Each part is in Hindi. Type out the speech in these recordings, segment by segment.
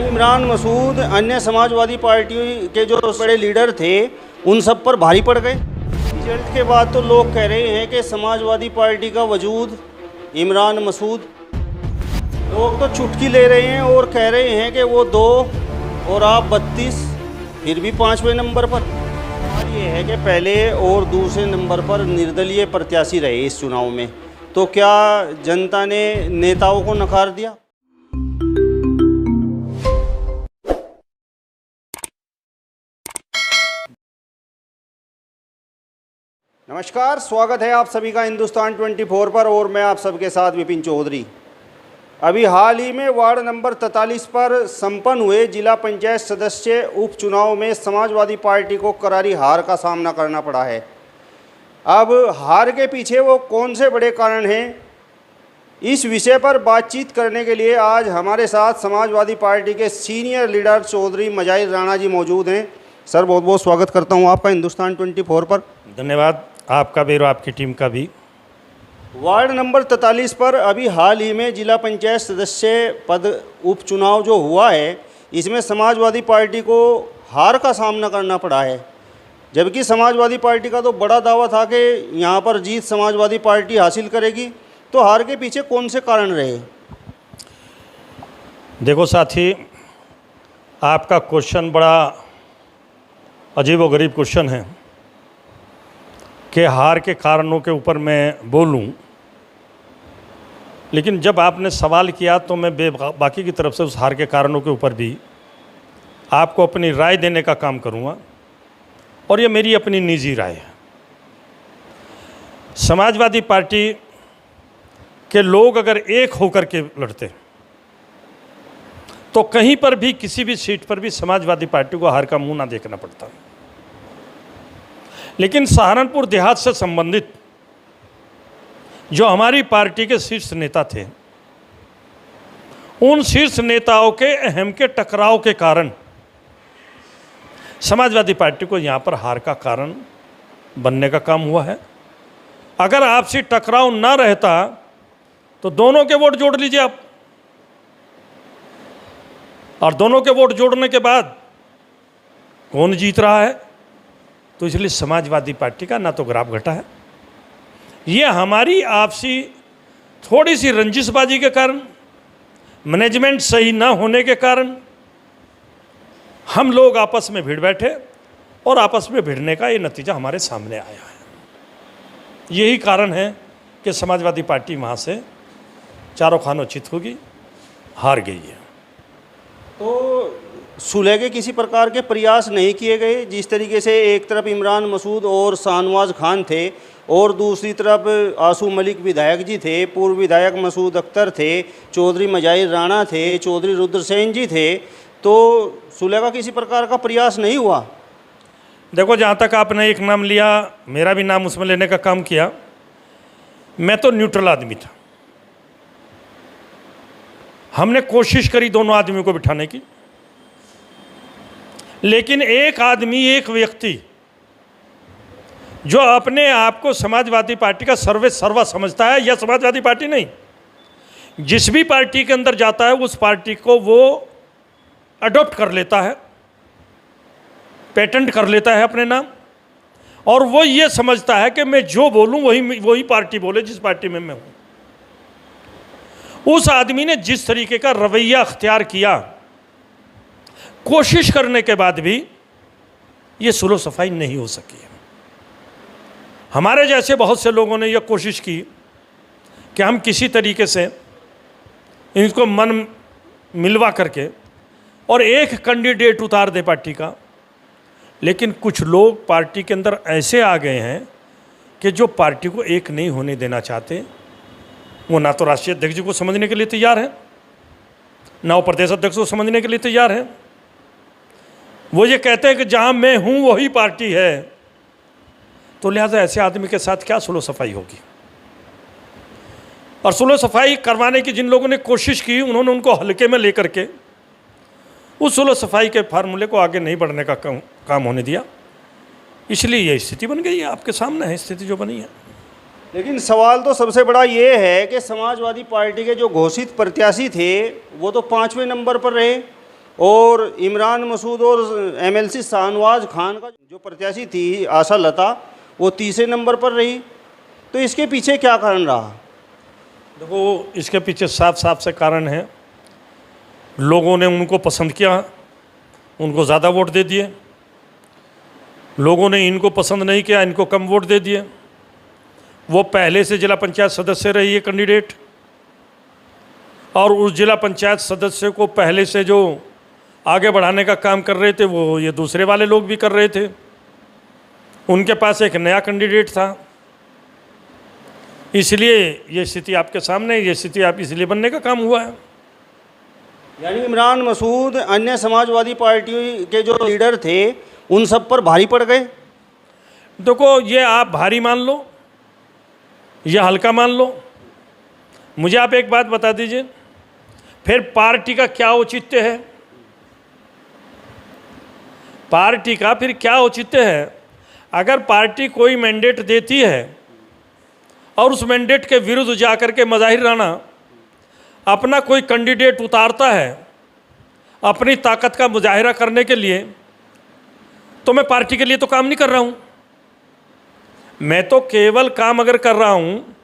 यानी इमरान मसूद अन्य समाजवादी पार्टी के जो बड़े लीडर थे उन सब पर भारी पड़ गए। रिजल्ट के बाद तो लोग कह रहे हैं कि समाजवादी पार्टी का वजूद इमरान मसूद। लोग तो चुटकी ले रहे हैं और कह रहे हैं कि वो 2 और आप 32, फिर भी 5वें नंबर पर। और ये है कि पहले और दूसरे नंबर पर निर्दलीय प्रत्याशी रहे इस चुनाव में, तो क्या जनता ने नेताओं को नकार दिया? नमस्कार, स्वागत है आप सभी का हिंदुस्तान 24 पर और मैं आप सबके साथ विपिन चौधरी। अभी हाल ही में वार्ड नंबर 43 पर संपन्न हुए जिला पंचायत सदस्य उपचुनाव में समाजवादी पार्टी को करारी हार का सामना करना पड़ा है। अब हार के पीछे वो कौन से बड़े कारण हैं, इस विषय पर बातचीत करने के लिए आज हमारे साथ समाजवादी पार्टी के सीनियर लीडर चौधरी मजाहिर राणा जी मौजूद हैं। सर, बहुत बहुत स्वागत करता हूं आपका हिंदुस्तान 24 पर। धन्यवाद, आपका भी और आपकी टीम का भी। वार्ड नंबर 43 पर अभी हाल ही में जिला पंचायत सदस्य पद उपचुनाव जो हुआ है, इसमें समाजवादी पार्टी को हार का सामना करना पड़ा है, जबकि समाजवादी पार्टी का तो बड़ा दावा था कि यहाँ पर जीत समाजवादी पार्टी हासिल करेगी। तो हार के पीछे कौन से कारण रहे? देखो साथी, आपका क्वेश्चन बड़ा अजीब-ओ-गरीब क्वेश्चन है कि हार के कारणों के ऊपर मैं बोलूं, लेकिन जब आपने सवाल किया तो मैं बाकी की तरफ से उस हार के कारणों के ऊपर भी आपको अपनी राय देने का काम करूंगा, और ये मेरी अपनी निजी राय है। समाजवादी पार्टी के लोग अगर एक होकर के लड़ते तो कहीं पर भी किसी भी सीट पर भी समाजवादी पार्टी को हार का मुंह ना देखना पड़ता। लेकिन सहारनपुर देहात से संबंधित जो हमारी पार्टी के शीर्ष नेता थे, उन शीर्ष नेताओं के अहम के टकराव के कारण समाजवादी पार्टी को यहाँ पर हार का कारण बनने का काम हुआ है। अगर आपसी टकराव ना रहता तो दोनों के वोट जोड़ लीजिए आप, और दोनों के वोट जोड़ने के बाद कौन जीत रहा है? तो इसलिए समाजवादी पार्टी का ना तो ग्राफ घटा है, ये हमारी आपसी थोड़ी सी रंजिशबाजी के कारण, मैनेजमेंट सही ना होने के कारण हम लोग आपस में भिड़ बैठे और आपस में भिड़ने का ये नतीजा हमारे सामने आया है। यही कारण है कि समाजवादी पार्टी वहाँ से चारों खानों चित होगी, हार गई है। तो सुलह के किसी प्रकार के प्रयास नहीं किए गए? जिस तरीके से एक तरफ इमरान मसूद और शाहनवाज खान थे और दूसरी तरफ आसू मलिक विधायक जी थे, पूर्व विधायक मसूद अख्तर थे, चौधरी मजाहिर राणा थे, चौधरी रुद्रसेन जी थे, तो सुलह का किसी प्रकार का प्रयास नहीं हुआ? देखो, जहाँ तक आपने एक नाम लिया, मेरा भी नाम उसमें लेने का काम किया, मैं तो न्यूट्रल आदमी था। हमने कोशिश करी दोनों आदमियों को बिठाने की, लेकिन एक आदमी, एक व्यक्ति जो अपने आप को समाजवादी पार्टी का सर्वा समझता है, यह समाजवादी पार्टी नहीं, जिस भी पार्टी के अंदर जाता है उस पार्टी को वो अडॉप्ट कर लेता है, पेटेंट कर लेता है अपने नाम, और वो ये समझता है कि मैं जो बोलूं वही पार्टी बोले जिस पार्टी में मैं हूं। उस आदमी ने जिस तरीके का रवैया अख्तियार किया, कोशिश करने के बाद भी ये सुलह सफाई नहीं हो सकी है। हमारे जैसे बहुत से लोगों ने यह कोशिश की कि हम किसी तरीके से इनको मन मिलवा करके और एक कैंडिडेट उतार दे पार्टी का, लेकिन कुछ लोग पार्टी के अंदर ऐसे आ गए हैं कि जो पार्टी को एक नहीं होने देना चाहते। वो ना तो राष्ट्रीय अध्यक्ष जी को समझने के लिए तैयार है, ना वो प्रदेश अध्यक्ष को समझने के लिए तैयार है। वो ये कहते हैं कि जहां मैं हूं वही पार्टी है, तो लिहाजा ऐसे आदमी के साथ क्या सुलह सफाई होगी? और सुलह सफाई करवाने की जिन लोगों ने कोशिश की, उन्होंने उनको हल्के में लेकर के उस सुलह सफाई के फार्मूले को आगे नहीं बढ़ने का काम होने दिया, इसलिए ये स्थिति बन गई है। आपके सामने है स्थिति जो बनी है। लेकिन सवाल तो सबसे बड़ा ये है कि समाजवादी पार्टी के जो घोषित प्रत्याशी थे वो तो 5वें नंबर पर रहे, और इमरान मसूद और एमएलसी शाहनवाज खान का जो प्रत्याशी थी आशा लता, वो तीसरे नंबर पर रही। तो इसके पीछे क्या कारण रहा? देखो, इसके पीछे साफ साफ से कारण है, लोगों ने उनको पसंद किया, उनको ज़्यादा वोट दे दिए। लोगों ने इनको पसंद नहीं किया, इनको कम वोट दे दिए। वो पहले से जिला पंचायत सदस्य रही है कैंडिडेट, और उस जिला पंचायत सदस्य को पहले से जो आगे बढ़ाने का काम कर रहे थे वो ये दूसरे वाले लोग भी कर रहे थे। उनके पास एक नया कैंडिडेट था, इसलिए ये स्थिति आपके सामने, ये स्थिति आप इसलिए बनने का काम हुआ है। यानी इमरान मसूद अन्य समाजवादी पार्टी के जो लीडर थे उन सब पर भारी पड़ गए। देखो, ये आप भारी मान लो या हल्का मान लो, मुझे आप एक बात बता दीजिए, फिर पार्टी का क्या औचित्य है? पार्टी का फिर क्या औचित्य है? अगर पार्टी कोई मैंडेट देती है और उस मैंडेट के विरुद्ध जाकर के मज़ाहिर राना अपना कोई कैंडिडेट उतारता है अपनी ताकत का मुजाहिरा करने के लिए, तो मैं पार्टी के लिए तो काम नहीं कर रहा हूँ। मैं तो केवल काम अगर कर रहा हूँ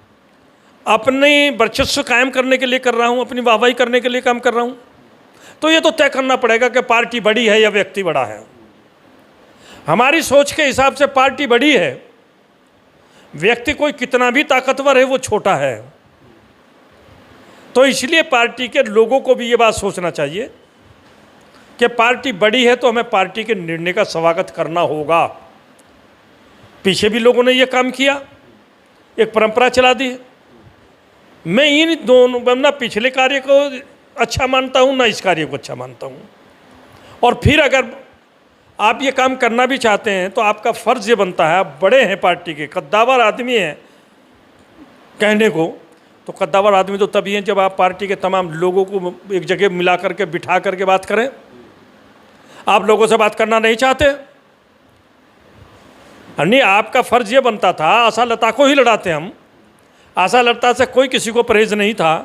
अपनी वर्चस्व कायम करने के लिए कर रहा हूँ, अपनी वाहवाही करने के लिए काम कर रहा हूँ। तो ये तो तय करना पड़ेगा कि पार्टी बड़ी है या व्यक्ति बड़ा है। हमारी सोच के हिसाब से पार्टी बड़ी है, व्यक्ति कोई कितना भी ताकतवर है वो छोटा है। तो इसलिए पार्टी के लोगों को भी ये बात सोचना चाहिए कि पार्टी बड़ी है तो हमें पार्टी के निर्णय का स्वागत करना होगा। पीछे भी लोगों ने ये काम किया, एक परंपरा चला दी। मैं इन दोनों, ना पिछले कार्य को अच्छा मानता हूँ ना इस कार्य को अच्छा मानता हूँ। और फिर अगर आप ये काम करना भी चाहते हैं तो आपका फ़र्ज़ ये बनता है, आप बड़े हैं, पार्टी के कद्दावर आदमी हैं कहने को, तो कद्दावर आदमी तो तभी हैं जब आप पार्टी के तमाम लोगों को एक जगह मिला करके बिठा करके बात करें। आप लोगों से बात करना नहीं चाहते, नहीं, आपका फ़र्ज़ ये बनता था, आशा लता को ही लड़ाते हम, आशा लता से कोई किसी को परहेज नहीं था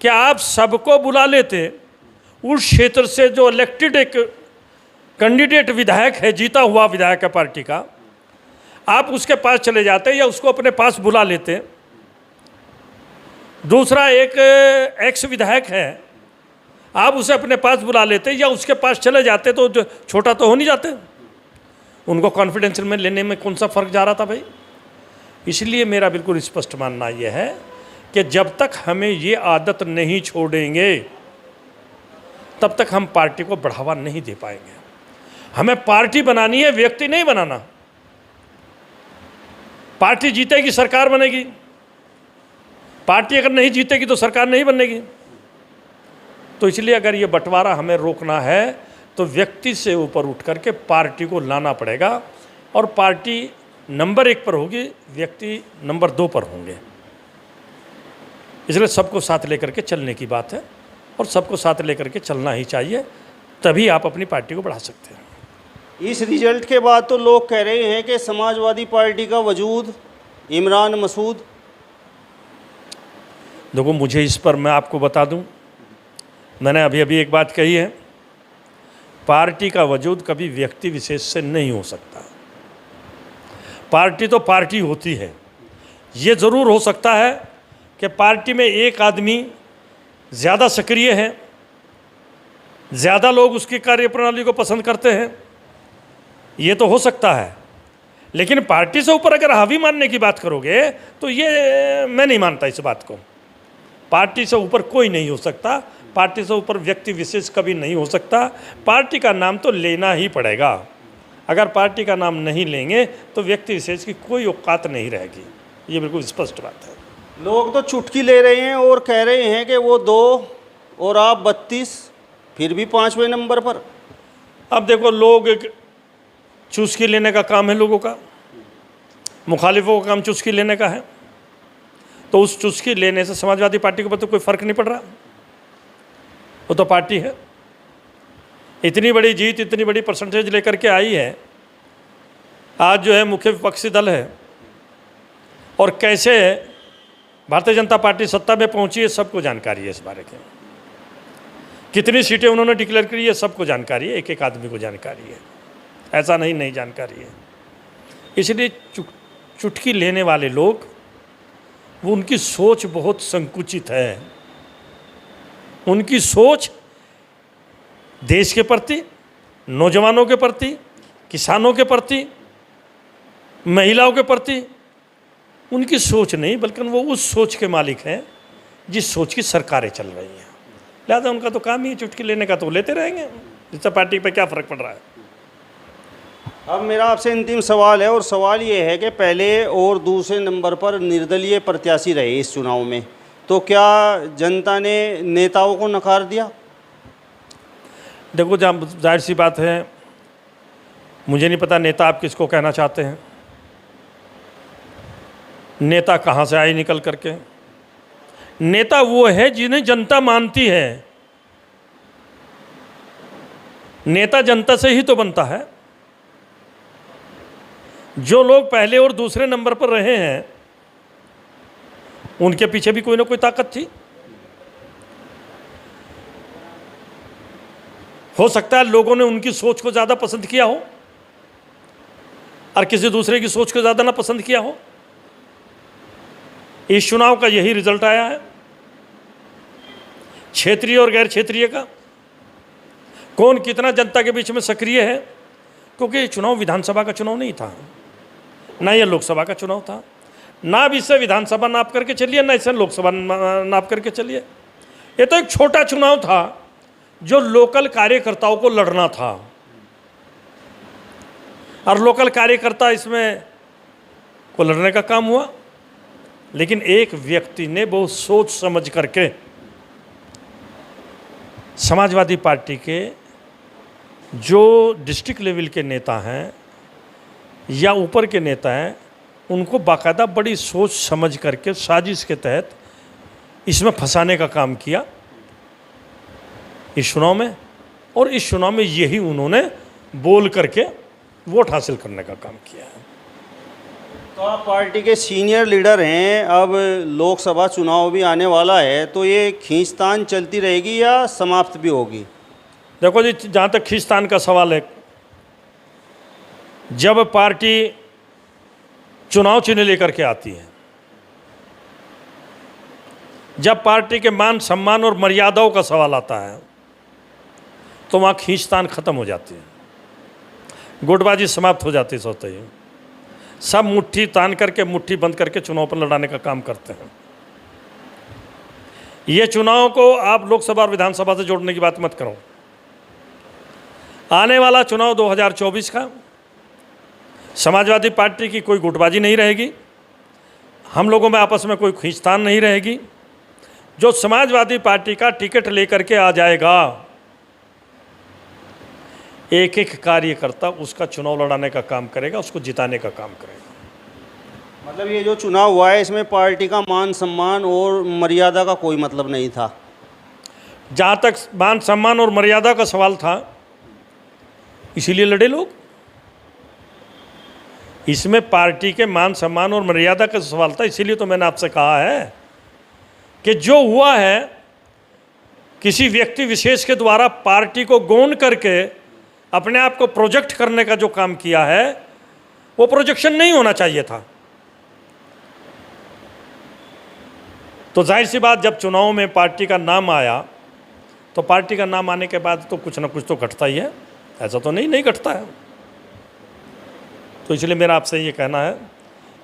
कि आप सबको बुला लेते, उस क्षेत्र से जो इलेक्टेड एक कैंडिडेट विधायक है, जीता हुआ विधायक है पार्टी का, आप उसके पास चले जाते या उसको अपने पास बुला लेते। दूसरा एक एक्स विधायक है, आप उसे अपने पास बुला लेते या उसके पास चले जाते, तो जो छोटा तो हो नहीं जाते। उनको कॉन्फिडेंस में लेने में कौन सा फ़र्क जा रहा था भाई? इसलिए मेरा बिल्कुल स्पष्ट मानना यह है कि जब तक हमें ये आदत नहीं छोड़ेंगे तब तक हम पार्टी को बढ़ावा नहीं दे पाएंगे। हमें पार्टी बनानी है, व्यक्ति नहीं बनाना। पार्टी जीतेगी सरकार बनेगी, पार्टी अगर नहीं जीतेगी तो सरकार नहीं बनेगी। तो इसलिए अगर ये बंटवारा हमें रोकना है तो व्यक्ति से ऊपर उठ करके पार्टी को लाना पड़ेगा, और पार्टी नंबर 1 पर होगी, व्यक्ति नंबर 2 पर होंगे। इसलिए सबको साथ लेकर के चलने की बात है, और सबको साथ लेकर के चलना ही चाहिए, तभी आप अपनी पार्टी को बढ़ा सकते हैं। इस रिजल्ट के बाद तो लोग कह रहे हैं कि समाजवादी पार्टी का वजूद इमरान मसूद। देखो, मुझे इस पर मैं आपको बता दूं, मैंने अभी अभी एक बात कही है, पार्टी का वजूद कभी व्यक्ति विशेष से नहीं हो सकता। पार्टी तो पार्टी होती है। ये ज़रूर हो सकता है कि पार्टी में एक आदमी ज़्यादा सक्रिय है, ज़्यादा लोग उसकी कार्यप्रणाली को पसंद करते हैं, ये तो हो सकता है। लेकिन पार्टी से ऊपर अगर हावी मानने की बात करोगे तो ये मैं नहीं मानता इस बात को। पार्टी से ऊपर कोई नहीं हो सकता, पार्टी से ऊपर व्यक्ति विशेष कभी नहीं हो सकता। पार्टी का नाम तो लेना ही पड़ेगा। अगर पार्टी का नाम नहीं लेंगे तो व्यक्ति विशेष की कोई औकात नहीं रहेगी। ये बिल्कुल स्पष्ट बात है। लोग तो चुटकी ले रहे हैं और कह रहे हैं कि वो 2 और आप 32, फिर भी 5वें नंबर पर। अब देखो, लोग चुस्की लेने का काम है लोगों का, मुखालिफों का काम चुस्की लेने का है। तो उस चुस्की लेने से समाजवादी पार्टी के ऊपर तो कोई फ़र्क नहीं पड़ रहा, वो तो पार्टी है। इतनी बड़ी जीत, इतनी बड़ी परसेंटेज लेकर के आई है। आज जो है मुख्य विपक्षी दल है, और कैसे भारतीय जनता पार्टी सत्ता में पहुंची है सबको जानकारी है इस बारे के। कितनी सीटें उन्होंने डिक्लेयर करी है सबको जानकारी है, एक एक आदमी को जानकारी है, ऐसा नहीं जानकारी है। इसलिए चुटकी लेने वाले लोग, वो उनकी सोच बहुत संकुचित है। उनकी सोच देश के प्रति, नौजवानों के प्रति, किसानों के प्रति, महिलाओं के प्रति उनकी सोच नहीं, बल्कि वो उस सोच के मालिक हैं जिस सोच की सरकारें चल रही हैं। लिहाजा उनका तो काम ही चुटकी लेने का, तो लेते रहेंगे, जिससे पार्टी पे क्या फ़र्क पड़ रहा है। अब मेरा आपसे अंतिम सवाल है, और सवाल ये है कि पहले और दूसरे नंबर पर निर्दलीय प्रत्याशी रहे इस चुनाव में, तो क्या जनता ने नेताओं को नकार दिया? देखो, जाहिर सी बात है, मुझे नहीं पता नेता आप किसको कहना चाहते हैं। नेता कहाँ से आए निकल करके? नेता वो है जिन्हें जनता मानती है। नेता जनता से ही तो बनता है। जो लोग पहले और दूसरे नंबर पर रहे हैं, उनके पीछे भी कोई ना कोई ताकत थी। हो सकता है लोगों ने उनकी सोच को ज़्यादा पसंद किया हो और किसी दूसरे की सोच को ज़्यादा ना पसंद किया हो। इस चुनाव का यही रिजल्ट आया है। क्षेत्रीय और गैर क्षेत्रीय का कौन कितना जनता के बीच में सक्रिय है, क्योंकि ये चुनाव विधानसभा का चुनाव नहीं था, ना ये लोकसभा का चुनाव था। ना भी इसे विधानसभा नाप करके चलिए, ना इसे लोकसभा नाप करके चलिए। ये तो एक छोटा चुनाव था जो लोकल कार्यकर्ताओं को लड़ना था, और लोकल कार्यकर्ता इसमें को लड़ने का काम हुआ। लेकिन एक व्यक्ति ने बहुत सोच समझ करके समाजवादी पार्टी के जो डिस्ट्रिक्ट लेवल के नेता हैं या ऊपर के नेता हैं, उनको बाकायदा बड़ी सोच समझ करके साजिश के तहत इसमें फंसाने का काम किया इस चुनाव में। और इस चुनाव में यही उन्होंने बोल करके वोट हासिल करने का काम किया है। तो आप पार्टी के सीनियर लीडर हैं, अब लोकसभा चुनाव भी आने वाला है, तो ये खींचतान चलती रहेगी या समाप्त भी होगी? देखो जी, जहाँ तक खींचतान का सवाल है, जब पार्टी चुनाव चिन्ह लेकर के आती है, जब पार्टी के मान सम्मान और मर्यादाओं का सवाल आता है, तो वहाँ खींचतान खत्म हो जाती है, गुटबाजी समाप्त हो जाती है। सोचते ही सब मुट्ठी तान करके, मुट्ठी बंद करके चुनाव पर लड़ाने का काम करते हैं। ये चुनाव को आप लोकसभा और विधानसभा से जोड़ने की बात मत करो। आने वाला चुनाव 2024 का, समाजवादी पार्टी की कोई गुटबाजी नहीं रहेगी, हम लोगों में आपस में कोई खींचतान नहीं रहेगी। जो समाजवादी पार्टी का टिकट लेकर के आ जाएगा, एक एक कार्यकर्ता उसका चुनाव लड़ाने का काम करेगा, उसको जिताने का काम करेगा। मतलब ये जो चुनाव हुआ है, इसमें पार्टी का मान सम्मान और मर्यादा का कोई मतलब नहीं था। जहाँ तक मान सम्मान और मर्यादा का सवाल था, इसीलिए लड़े लोग। इसमें पार्टी के मान सम्मान और मर्यादा का सवाल था, इसीलिए तो मैंने आपसे कहा है कि जो हुआ है, किसी व्यक्ति विशेष के द्वारा पार्टी को गौण करके अपने आप को प्रोजेक्ट करने का जो काम किया है, वो प्रोजेक्शन नहीं होना चाहिए था। तो जाहिर सी बात, जब चुनाव में पार्टी का नाम आया, तो पार्टी का नाम आने के बाद तो कुछ ना कुछ तो घटता ही है, ऐसा तो नहीं घटता है। तो इसलिए मेरा आपसे ये कहना है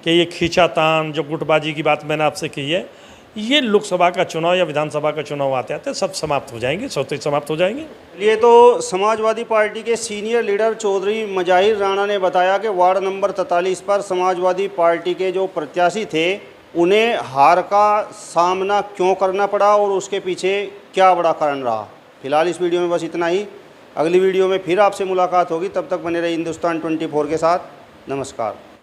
कि ये खींचातान, जो गुटबाजी की बात मैंने आपसे की है, ये लोकसभा का चुनाव या विधानसभा का चुनाव आते आते सब समाप्त हो जाएंगे, स्वतः समाप्त हो जाएंगे। ये तो समाजवादी पार्टी के सीनियर लीडर चौधरी मजाहिर राणा ने बताया कि वार्ड नंबर 43 पर समाजवादी पार्टी के जो प्रत्याशी थे, उन्हें हार का सामना क्यों करना पड़ा और उसके पीछे क्या बड़ा कारण रहा। फिलहाल इस वीडियो में बस इतना ही। अगली वीडियो में फिर आपसे मुलाकात होगी, तब तक बने रहिए हिंदुस्तान 24 के साथ। नमस्कार।